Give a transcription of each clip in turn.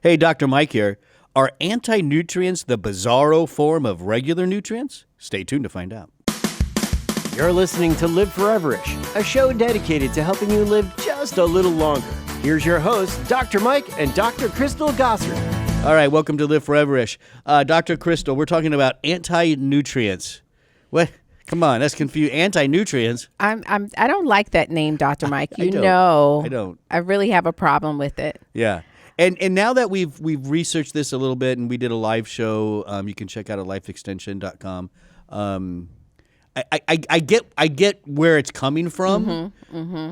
Hey, Dr. Mike here. Are anti-nutrients the bizarro form of regular nutrients? Stay tuned to find out. You're listening to Live Foreverish, a show dedicated to helping you live just a little longer. Here's your hosts, Dr. Mike and Dr. Crystal Gossard. All right, welcome to Live Foreverish. Dr. Crystal, we're talking about anti-nutrients. What? Come on, that's confused. Anti-nutrients? I don't like that name, Dr. Mike. I don't. I really have a problem with it. Yeah. And now that we've researched this a little bit and we did a live show, you can check out at lifeextension.com. I get where it's coming from,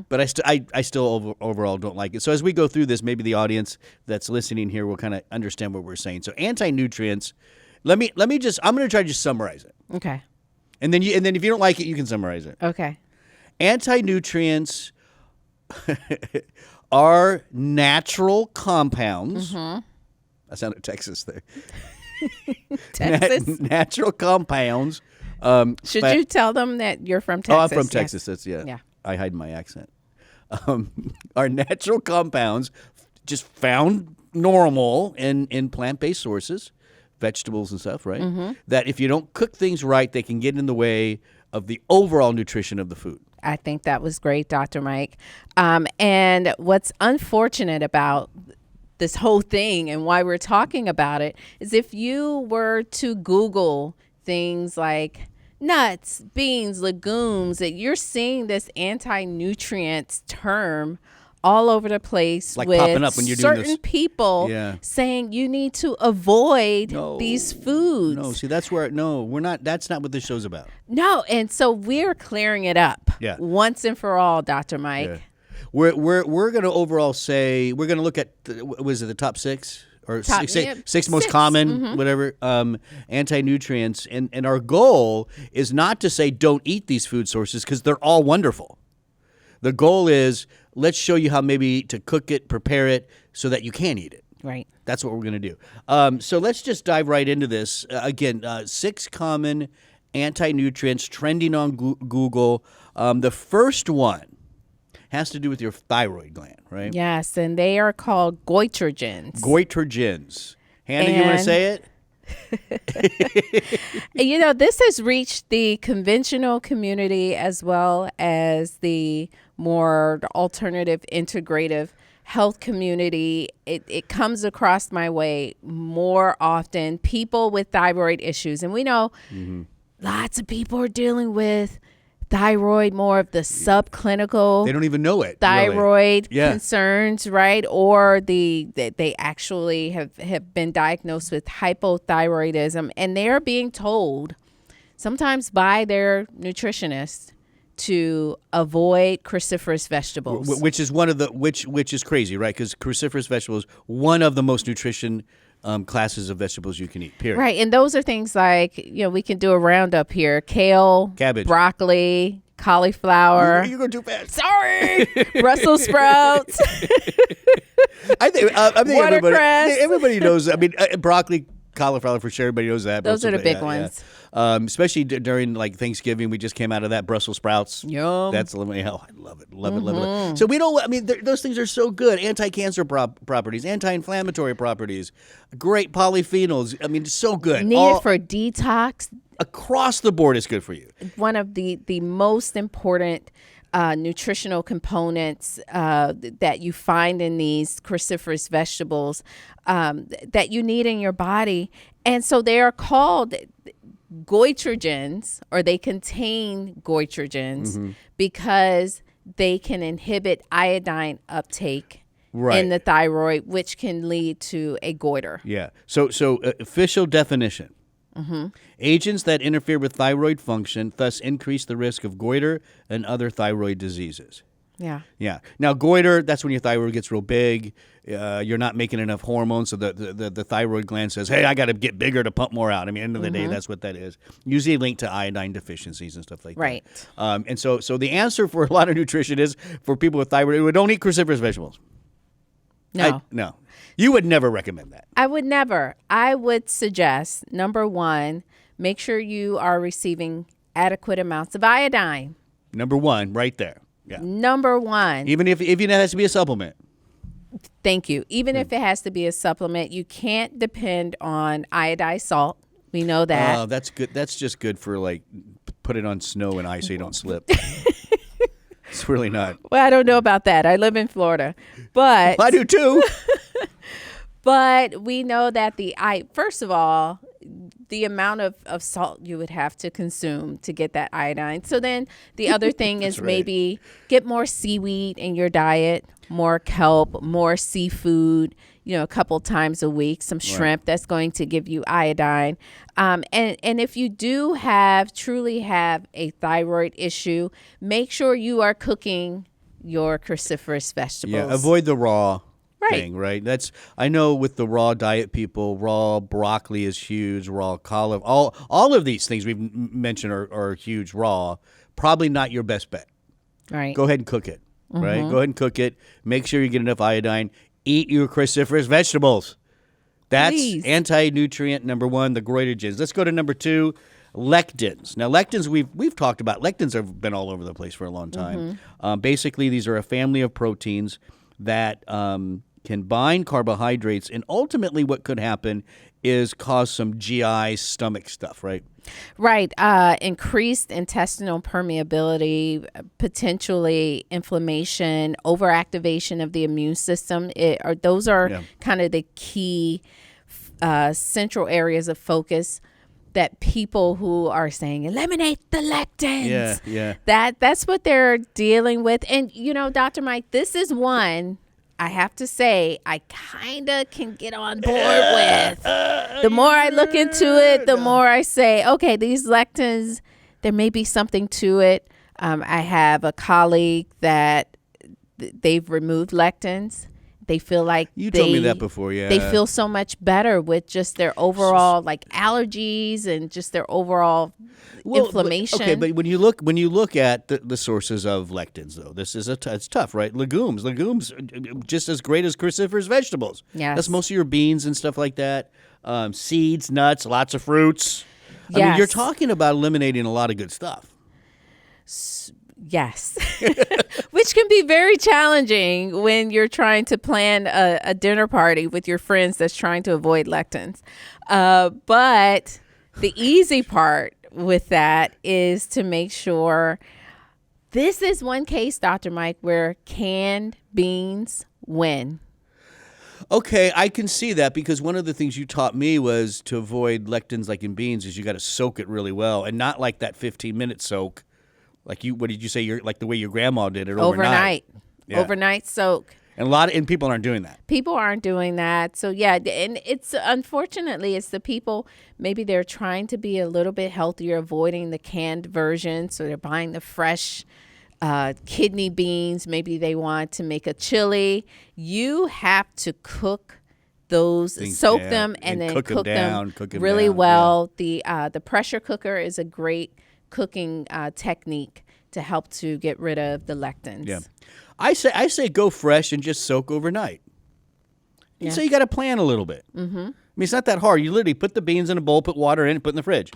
but I still overall don't like it. So as we go through this, maybe the audience that's listening here will kind of understand what we're saying. So anti-nutrients, I'm going to try to just summarize it. Okay. And then if you don't like it, you can summarize it. Okay. Anti-nutrients are natural compounds. I sounded Texas there. Texas? Natural compounds. Should you tell them that you're from Texas? Oh, I'm from Texas. That's, yeah. I hide my accent. Are natural compounds just found normal in plant-based sources, vegetables and stuff, right? That if you don't cook things right, they can get in the way of the overall nutrition of the food. I think that was great, Dr. Mike. And what's unfortunate about this whole thing and why we're talking about it is if you were to Google things like nuts, beans, legumes, that you're seeing this anti-nutrients term all over the place, like with popping up when you're doing certain this. people saying you need to avoid these foods. No, see, we're not. That's not what this show's about. No, and so we're clearing it up once and for all, Dr. Mike. Yeah. We're going to overall say, we're going to look at, the top six? Or six most common, whatever, anti-nutrients. And our goal is not to say don't eat these food sources because they're all wonderful. The goal is let's show you how maybe to cook it, prepare it so that you can eat it. Right. That's what we're going to do. So let's just dive right into this. Again, 6 common anti-nutrients trending on Google. The first one has to do with your thyroid gland, right? Yes, and they are called goitrogens. Goitrogens. Hannah, you want to say it? This has reached the conventional community as well as the more alternative integrative health community. It comes across my way more often. People with thyroid issues, and we know lots of people are dealing with thyroid, more of the subclinical. They don't even know it. Thyroid concerns, right? Or they actually have been diagnosed with hypothyroidism, and they are being told sometimes by their nutritionist to avoid cruciferous vegetables, which is one of the which is crazy, right? Because cruciferous vegetables, one of the most nutrition classes of vegetables you can eat, period. Right, and those are things like, we can do a roundup here: kale, cabbage, broccoli, cauliflower. You're going too fast. Sorry, Brussels sprouts. I think watercress. everybody knows. I mean, broccoli, cauliflower for sure. Everybody knows that. Those are the big ones. Yeah. Especially during like Thanksgiving, we just came out of that Brussels sprouts. Yum. That's I love it. Love it. So we don't. I mean, those things are so good. Anti-cancer properties, anti-inflammatory properties, great polyphenols. I mean, so good. Needed for detox. Across the board, it's good for you. One of the most important nutritional components that you find in these cruciferous vegetables that you need in your body. And so they are called goitrogens, or they contain goitrogens because they can inhibit iodine uptake in the thyroid, which can lead to a goiter. Yeah. So official definition. Agents that interfere with thyroid function, thus increase the risk of goiter and other thyroid diseases. Yeah. Yeah. Now, goiter, that's when your thyroid gets real big. You're not making enough hormones, so the thyroid gland says, hey, I got to get bigger to pump more out. I mean, end of the day, that's what that is. Usually linked to iodine deficiencies and stuff like that. And so the answer for a lot of nutrition is, for people with thyroid, we don't eat cruciferous vegetables. No. No. You would never recommend that. I would never. I would suggest, number one, make sure you are receiving adequate amounts of iodine. Number one, right there. Yeah. Number one. Even if it has to be a supplement. Thank you. Even if it has to be a supplement, you can't depend on iodized salt. We know that. Oh, that's good. That's just good for like put it on snow and ice so you don't slip. It's really not. Well, I don't know about that. I live in Florida, but I do too. But we know that first of all, the amount of salt you would have to consume to get that iodine. So then the other thing is maybe get more seaweed in your diet, more kelp, more seafood, a couple times a week, some shrimp. That's going to give you iodine. And if you do truly have a thyroid issue, make sure you are cooking your cruciferous vegetables. Yeah, avoid the raw thing, right? I know with the raw diet people, raw broccoli is huge, raw cauliflower, all of these things we've mentioned are huge raw. Probably not your best bet. Right. Go ahead and cook it, right? Go ahead and cook it. Make sure you get enough iodine. Eat your cruciferous vegetables. That's anti-nutrient number 1, the Goitrogens. Let's go to number 2, lectins. Now, lectins we've talked about. Lectins have been all over the place for a long time. Basically, these are a family of proteins that can bind carbohydrates, and ultimately what could happen is cause some GI stomach stuff, right? Right. Increased intestinal permeability, potentially inflammation, overactivation of the immune system. Those are kind of the key central areas of focus that people who are saying eliminate the lectins. Yeah. That's what they're dealing with. And Dr. Mike, this is one I have to say I kind of can get on board with. The more I look into it, the more I say, okay, these lectins, there may be something to it. I have a colleague that they've removed lectins. They feel like you told me that before. Yeah, they feel so much better with just their overall like allergies and just their overall inflammation. Okay, but when you look at the sources of lectins, though, this is it's tough, right? Legumes, just as great as cruciferous vegetables. Yes, that's most of your beans and stuff like that. Seeds, nuts, lots of fruits. I mean, you're talking about eliminating a lot of good stuff. Yes, which can be very challenging when you're trying to plan a dinner party with your friends that's trying to avoid lectins. But the easy part with that is to make sure this is one case, Dr. Mike, where canned beans win. Okay, I can see that because one of the things you taught me was to avoid lectins like in beans is you got to soak it really well and not like that 15-minute soak. Like what did you say? You're like the way your grandma did it overnight. Yeah. Overnight soak. And people aren't doing that. People aren't doing that. So yeah, and unfortunately it's the people, maybe they're trying to be a little bit healthier, avoiding the canned version. So they're buying the fresh kidney beans. Maybe they want to make a chili. You have to cook those, soak them, and then cook them really well. Yeah. The pressure cooker is a great cooking technique to help to get rid of the lectins. Yeah, I say go fresh and just soak overnight. Yeah. So you got to plan a little bit. Mm-hmm. I mean, it's not that hard. You literally put the beans in a bowl, put water in, and put in the fridge.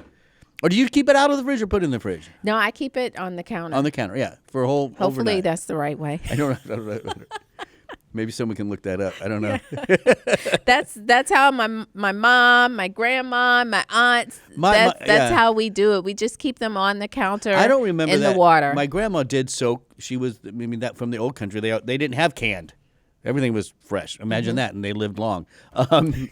Or do you keep it out of the fridge or put it in the fridge? No, I keep it on the counter. On the counter, yeah, for a whole. Hopefully, overnight. That's the right way. I don't know. Maybe someone can look that up. I don't know. That's how my mom, my grandma, my aunts. That's how we do it. We just keep them on the counter. I don't remember in that. The water. My grandma did soak. She was. I mean, that from the old country. They didn't have canned. Everything was fresh. Imagine that, and they lived long. I'm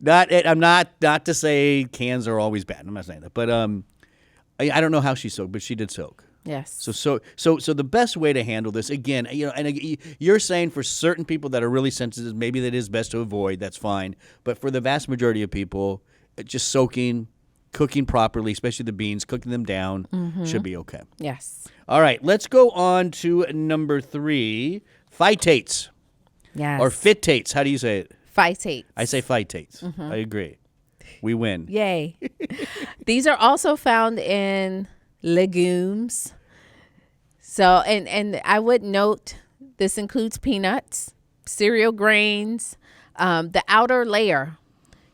not to say cans are always bad. I'm not saying that, but I don't know how she soaked, but she did soak. Yes. So the best way to handle this, again, and you're saying for certain people that are really sensitive, maybe that is best to avoid. That's fine. But for the vast majority of people, just soaking, cooking properly, especially the beans, cooking them down, should be okay. Yes. All right, let's go on to number 3, phytates. Yes. Or phytates. How do you say it? Phytates. I say phytates. I agree. We win. Yay. These are also found in legumes. So, and I would note this includes peanuts, cereal grains, the outer layer.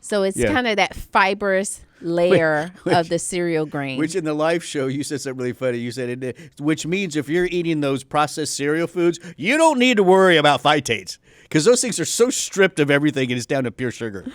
So it's kind of that fibrous layer of the cereal grain. Which in the live show, you said something really funny. You said, which means if you're eating those processed cereal foods, you don't need to worry about phytates because those things are so stripped of everything and it's down to pure sugar.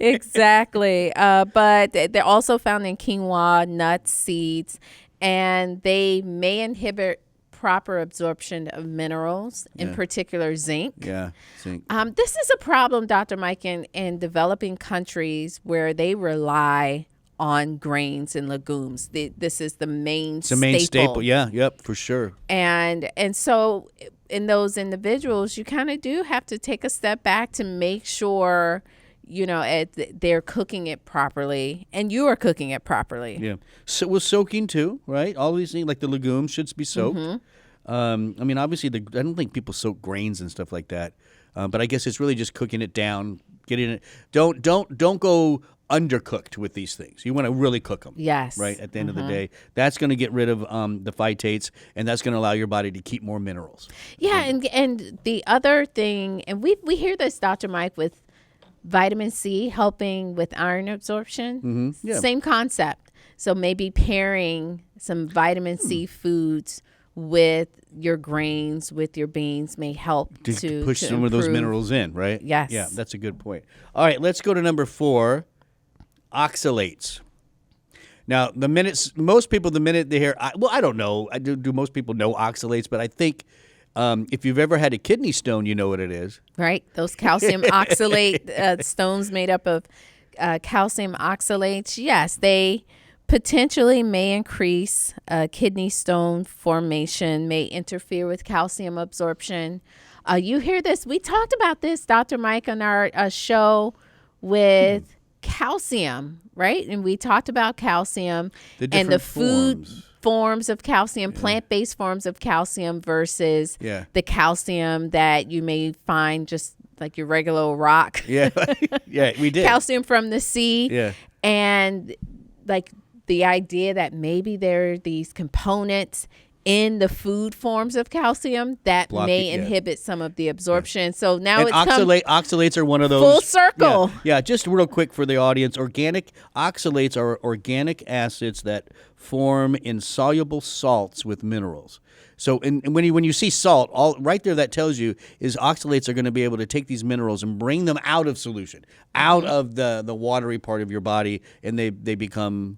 Exactly. But they're also found in quinoa, nuts, seeds, and they may inhibit proper absorption of minerals, in particular zinc. Yeah, zinc. This is a problem, Dr. Mike, in developing countries where they rely on grains and legumes. This is the main staple. It's the main staple. Yeah, yep, for sure. And so in those individuals, you kind of do have to take a step back to make sure they're cooking it properly and you are cooking it properly. Yeah. So with soaking too, right? All these things like the legumes should be soaked. I mean, obviously, I don't think people soak grains and stuff like that. But I guess it's really just cooking it down, getting it. Don't go undercooked with these things. You want to really cook them. Yes. Right. At the end of the day, that's going to get rid of the phytates, and that's going to allow your body to keep more minerals. Yeah, and the other thing, and we hear this, Dr. Mike, with vitamin C helping with iron absorption. Same concept. So maybe pairing some vitamin C foods with your grains, with your beans may help to push some of those minerals in, right? Yes. Yeah, that's a good point. All right, let's go to number 4, oxalates. Now, most people, the minute they hear, I don't know, do most people know oxalates, but I think if you've ever had a kidney stone, you know what it is. Right. Those calcium oxalate stones made up of calcium oxalates. Yes, they potentially may increase kidney stone formation, may interfere with calcium absorption. You hear this. We talked about this, Dr. Mike, on our show with calcium, right? And we talked about calcium and the food forms of calcium, plant-based forms of calcium versus the calcium that you may find just like your regular old rock. Yeah, we did. Calcium from the sea. Yeah. And like the idea that maybe there are these components in the food forms of calcium that may inhibit some of the absorption. So now it's oxalates are one of those. Full circle. Yeah, just real quick for the audience. Oxalates are organic acids that form in soluble salts with minerals. So and when you see salt, all right there that tells you is oxalates are going to be able to take these minerals and bring them out of solution, out of the watery part of your body, and they become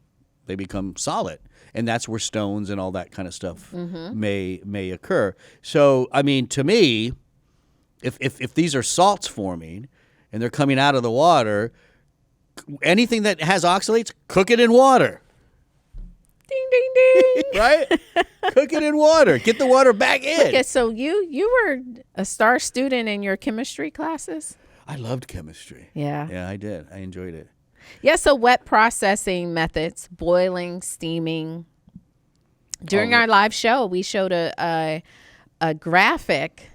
solid. And that's where stones and all that kind of stuff may occur. So, I mean, to me, if these are salts forming and they're coming out of the water, anything that has oxalates, cook it in water. Ding, ding, ding. Right? Cook it in water. Get the water back in. Okay, so you were a star student in your chemistry classes? I loved chemistry. Yeah. Yeah, I did. I enjoyed it. Yeah, so wet processing methods, boiling, steaming. During our live show, we showed a graphic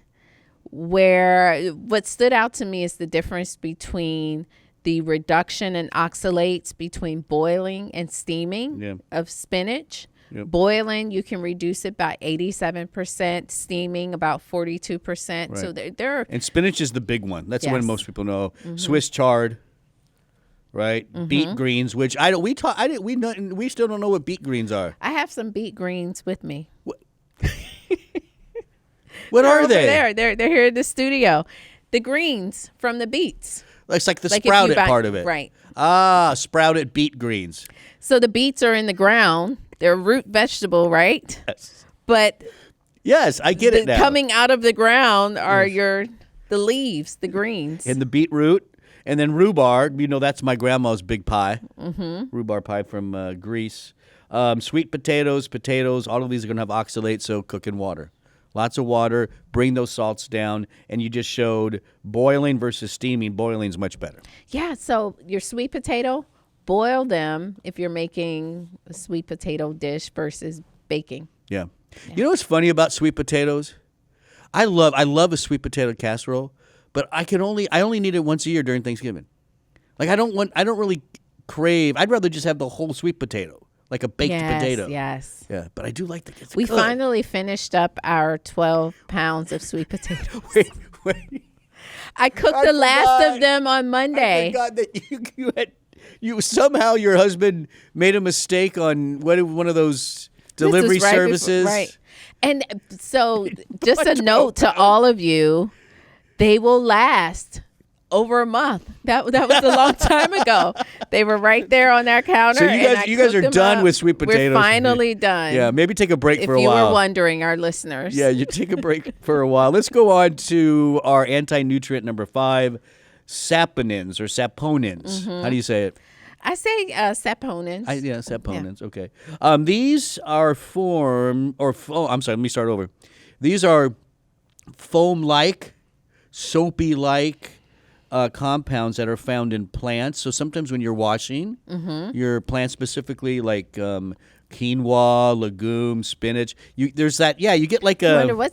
where what stood out to me is the difference between the reduction in oxalates between boiling and steaming of spinach. Yep. Boiling, you can reduce it by 87%. Steaming, about 42%. Right. So there. And spinach is the big one. That's the one most people know. Swiss chard. Right, beet greens, which we still don't know what beet greens are. I have some beet greens with me. What are they? They're here in the studio. The greens from the beets. It's like the sprouted part of it, right? Sprouted beet greens. So the beets are in the ground. They're a root vegetable, right? Yes. But yes, I get it now. Coming out of the ground are the leaves, the greens, and the beetroot. And then rhubarb, that's my grandma's big pie. Rhubarb pie from Greece. Sweet potatoes, all of these are going to have oxalates, so cook in water. Lots of water, bring those salts down, and you just showed boiling versus steaming. Boiling's much better. Yeah, so your sweet potato, boil them if you're making a sweet potato dish versus baking. Yeah. You know what's funny about sweet potatoes? I love a sweet potato casserole. But I only need it once a year during Thanksgiving. Like I don't really crave. I'd rather just have the whole sweet potato, like a baked potato. Yes. Yeah, but I do like the. We finally finished up our 12 pounds of sweet potatoes. Wait. I cooked the last of them on Monday. I forgot that somehow your husband made a mistake on one of those delivery services. Right. And so just a note to all of you, they will last over a month. That was a long time ago. They were right there on our counter. So you guys are done with sweet potatoes. We're finally done. Yeah, maybe take a break for a while. If you were wondering, our listeners. Yeah, you take a break for a while. Let's go on to our anti-nutrient number 5, saponins or saponins. How do you say it? I say saponins. Saponins. Yeah. Okay. These are I'm sorry, let me start over. These are foam-like, soapy-like compounds that are found in plants. So sometimes when you're washing your plants, specifically like quinoa, legumes, spinach, you get like a. I wonder why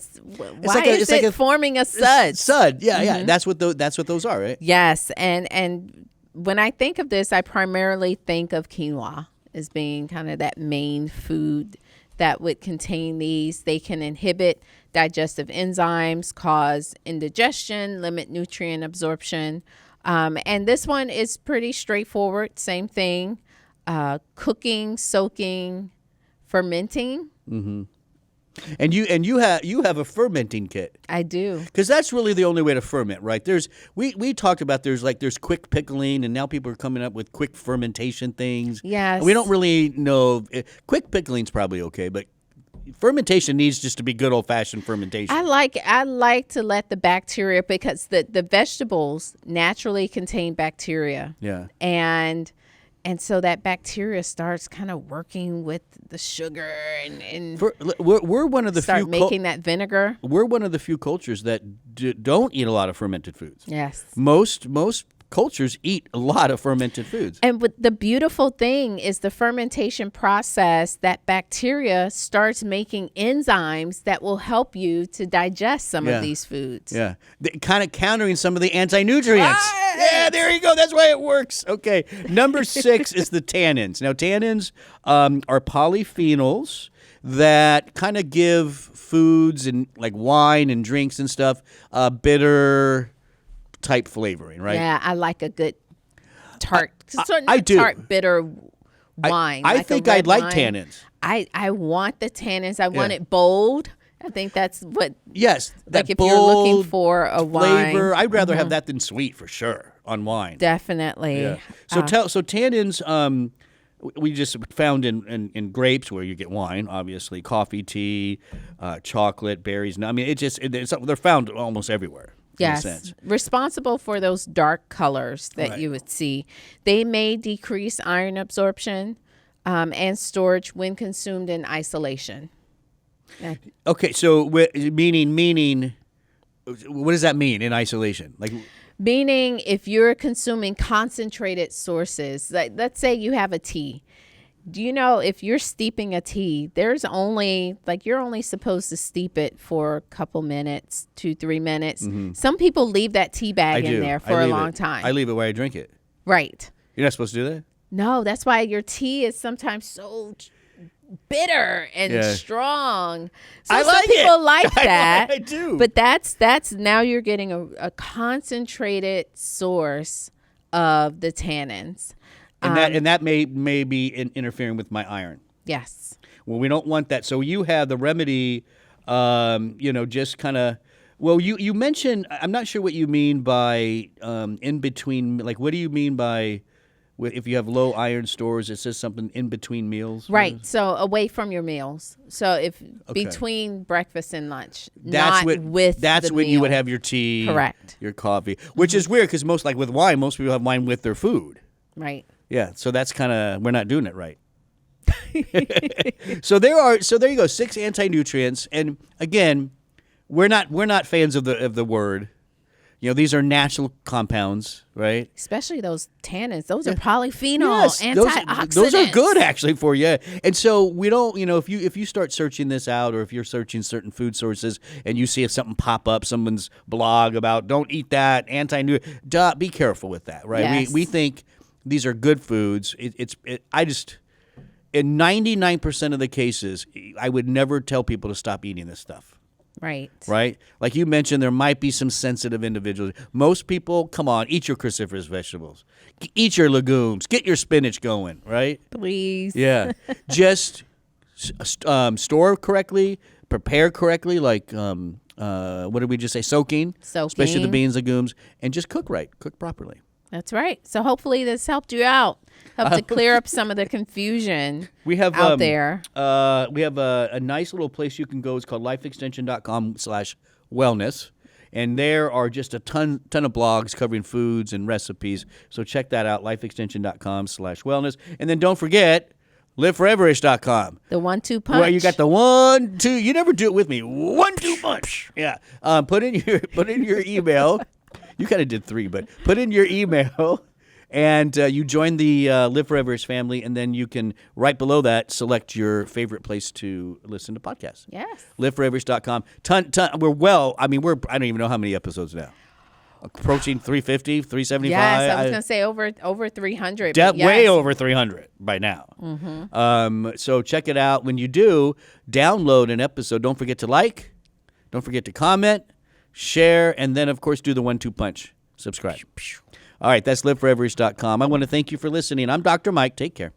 is it forming a sud? Sud, yeah. That's what those are, right? Yes, and when I think of this, I primarily think of quinoa as being kind of that main food that would contain these. They can inhibit digestive enzymes, cause indigestion, limit nutrient absorption. And this one is pretty straightforward. Same thing. Cooking, soaking, fermenting. Mm-hmm. And you have a fermenting kit. I do. Because that's really the only way to ferment, right? We talked about there's quick pickling, and now people are coming up with quick fermentation things. Yes. We don't really know. Quick pickling's probably okay, but fermentation needs just to be good old-fashioned fermentation. I like to let the bacteria, because the vegetables naturally contain bacteria. Yeah. And so that bacteria starts kind of working with the sugar and we're one of the start making that vinegar. We're one of the few cultures that don't eat a lot of fermented foods. Yes. Most cultures eat a lot of fermented foods. And the beautiful thing is the fermentation process, that bacteria starts making enzymes that will help you to digest some of these foods. Yeah. Kind of countering some of the anti-nutrients. Yeah, there you go. That's why it works. Okay. Number 6 is the tannins. Now, tannins are polyphenols that kind of give foods and like wine and drinks and stuff bitter type flavoring, right? Yeah, I like a good tart. I do. Tart, bitter wine. I think I'd like tannins. I want the tannins. I want it bold. I think that's what. Yes, like if you're looking for a flavor, wine, I'd rather have that than sweet for sure on wine. Definitely. Yeah. So tannins. We just found in grapes, where you get wine, obviously, coffee, tea, chocolate, berries. I mean, they're found almost everywhere. Yes, responsible for those dark colors that you would see. They may decrease iron absorption and storage when consumed in isolation. Yeah. Okay, so meaning, what does that mean in isolation? Like, meaning if you're consuming concentrated sources, like let's say you have a tea. Do you know if you're steeping a tea, you're only supposed to steep it for a couple minutes, 2-3 minutes. Mm-hmm. Some people leave that tea bag in there for a long time. I leave it where I drink it. Right. You're not supposed to do that? No, that's why your tea is sometimes so bitter and strong. So some people like that. I do. But that's now you're getting a concentrated source of the tannins. And that may be interfering with my iron. Yes. Well, we don't want that. So you have the remedy, just kind of. Well, you mentioned. I'm not sure what you mean by in between. Like, what do you mean by if you have low iron stores? It says something in between meals. Right. So away from your meals. So if between breakfast and lunch, that's when you would have your tea. Correct. Your coffee, which is weird because most people have wine with their food. Right. Yeah, so that's kind of, we're not doing it right. So there you go, 6 anti-nutrients, and again, we're not fans of the word. These are natural compounds, right? Especially those tannins. Those are polyphenol, antioxidants. Those are good actually for you. And so we don't, if you start searching this out, or if you're searching certain food sources and you see if something pop up, someone's blog about don't eat that, anti-nutrient, be careful with that, right? Yes. We think these are good foods. In 99% of the cases, I would never tell people to stop eating this stuff. Right. Right? Like you mentioned, there might be some sensitive individuals. Most people, come on, eat your cruciferous vegetables. Eat your legumes. Get your spinach going, right? Please. Yeah. Just store correctly, prepare correctly, like, what did we just say? Soaking. Especially the beans, legumes, and just cook right. Cook properly. That's right. So hopefully this helped you out. Helped to clear up some of the confusion out there. We have a nice little place you can go. It's called lifeextension.com/wellness. And there are just a ton of blogs covering foods and recipes. So check that out, lifeextension.com/wellness. And then don't forget, liveforeverish.com. The 1-2 punch. Where you got the 1-2. You never do it with me. 1-2 punch. Yeah. Put in your email. You kind of did 3, but put in your email, and you join the Live Foreverish family, and then you can, right below that, select your favorite place to listen to podcasts. Yes. LiveForeverish.com. I don't even know how many episodes now. Approaching 350, 375. Yes, I was going to say over 300. Way over 300 by now. Mm-hmm. So check it out. When you do, download an episode. Don't forget to like. Don't forget to comment. Share, and then, of course, do the 1-2 punch. Subscribe. All right, that's liveforeverish.com. I want to thank you for listening. I'm Dr. Mike. Take care.